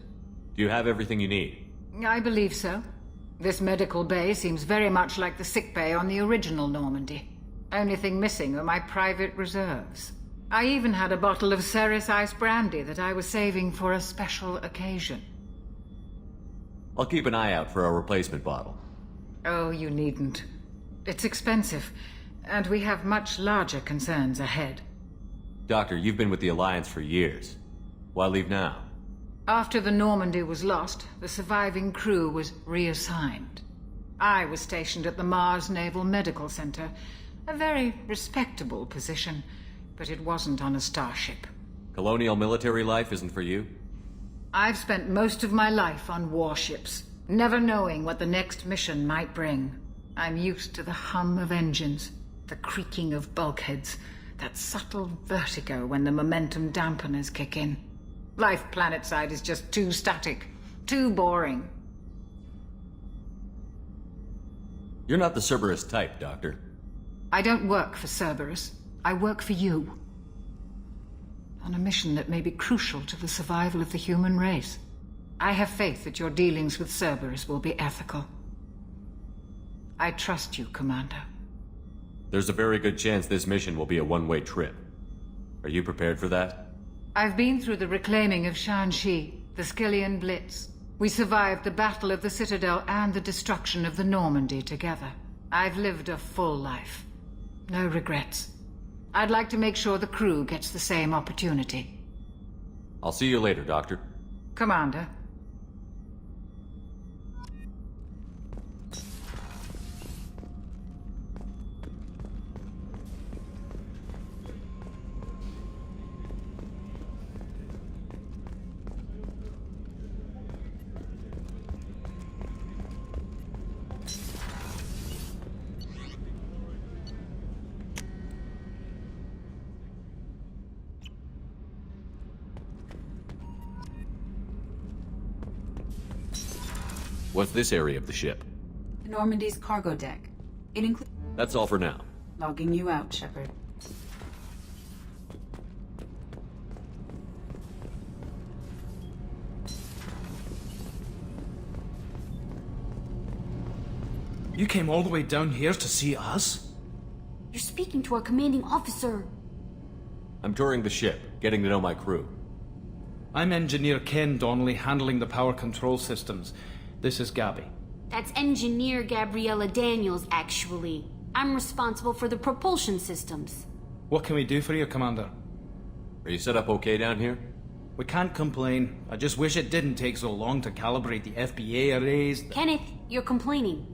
Do you have everything you need? I believe so. This medical bay seems very much like the sick bay on the original Normandy. Only thing missing are my private reserves. I even had a bottle of Ceres Ice Brandy that I was saving for a special occasion. I'll keep an eye out for a replacement bottle. Oh, you needn't. It's expensive, and we have much larger concerns ahead. Doctor, you've been with the Alliance for years. Why leave now? After the Normandy was lost, the surviving crew was reassigned. I was stationed at the Mars Naval Medical Center, a very respectable position, but it wasn't on a starship. Colonial military life isn't for you? I've spent most of my life on warships, never knowing what the next mission might bring. I'm used to the hum of engines, the creaking of bulkheads, that subtle vertigo when the momentum dampeners kick in. Life planetside is just too static, too boring. You're not the Cerberus type, Doctor. I don't work for Cerberus. I work for you. On a mission that may be crucial to the survival of the human race. I have faith that your dealings with Cerberus will be ethical. I trust you, Commander. There's a very good chance this mission will be a one-way trip. Are you prepared for that? I've been through the reclaiming of Shanxi, the Skillian Blitz. We survived the Battle of the Citadel and the destruction of the Normandy together. I've lived a full life. No regrets. I'd like to make sure the crew gets the same opportunity. I'll see you later, Doctor. Commander. What's this area of the ship? The Normandy's cargo deck. It includes... That's all for now. Logging you out, Shepard. You came all the way down here to see us? You're speaking to our commanding officer. I'm touring the ship, getting to know my crew. I'm Engineer Ken Donnelly, handling the power control systems. This is Gabby. That's Engineer Gabriella Daniels, actually. I'm responsible for the propulsion systems. What can we do for you, Commander? Are you set up okay down here? We can't complain. I just wish it didn't take so long to calibrate the FBA arrays. Kenneth, you're complaining.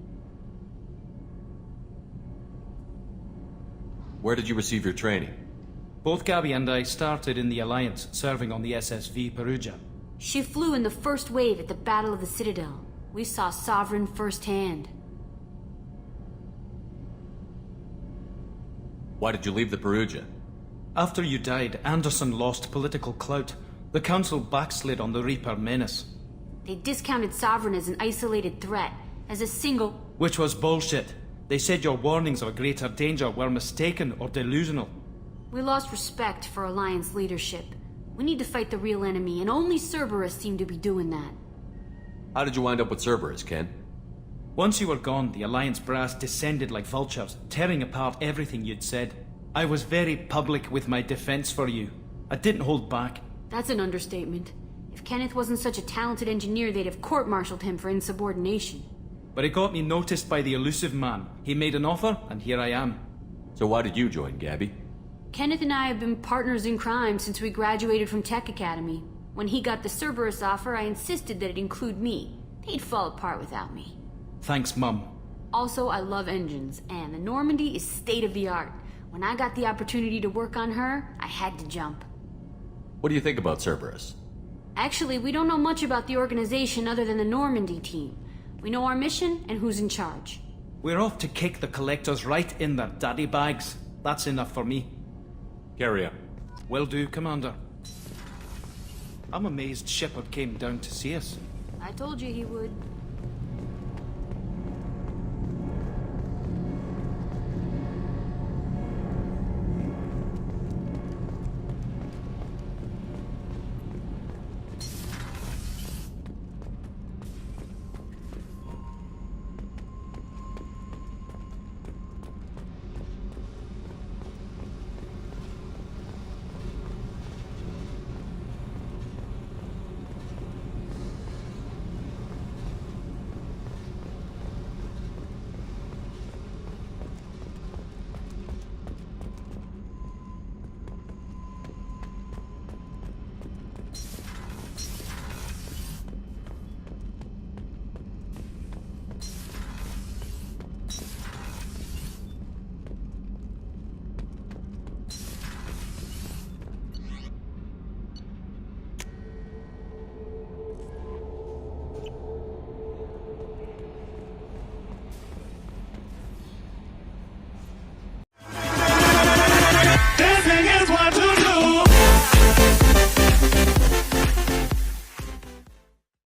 Where did you receive your training? Both Gabby and I started in the Alliance, serving on the SSV Perugia. She flew in the first wave at the Battle of the Citadel. We saw Sovereign firsthand. Why did you leave the Perugia? After you died, Anderson lost political clout. The Council backslid on the Reaper menace. They discounted Sovereign as an isolated threat, as a single... Which was bullshit. They said your warnings of a greater danger were mistaken or delusional. We lost respect for Alliance leadership. We need to fight the real enemy, and only Cerberus seemed to be doing that. How did you wind up with Cerberus, Ken? Once you were gone, the Alliance brass descended like vultures, tearing apart everything you'd said. I was very public with my defense for you. I didn't hold back. That's an understatement. If Kenneth wasn't such a talented engineer, they'd have court-martialed him for insubordination. But it got me noticed by the elusive man. He made an offer, and here I am. So why did you join, Gabby? Kenneth and I have been partners in crime since we graduated from Tech Academy. When he got the Cerberus offer, I insisted that it include me. They'd fall apart without me. Thanks, Mum. Also, I love engines, and the Normandy is state-of-the-art. When I got the opportunity to work on her, I had to jump. What do you think about Cerberus? Actually, we don't know much about the organization other than the Normandy team. We know our mission and who's in charge. We're off to kick the collectors right in their daddy bags. That's enough for me. Carry on. Will do, Commander. I'm amazed Shepard came down to see us. I told you he would.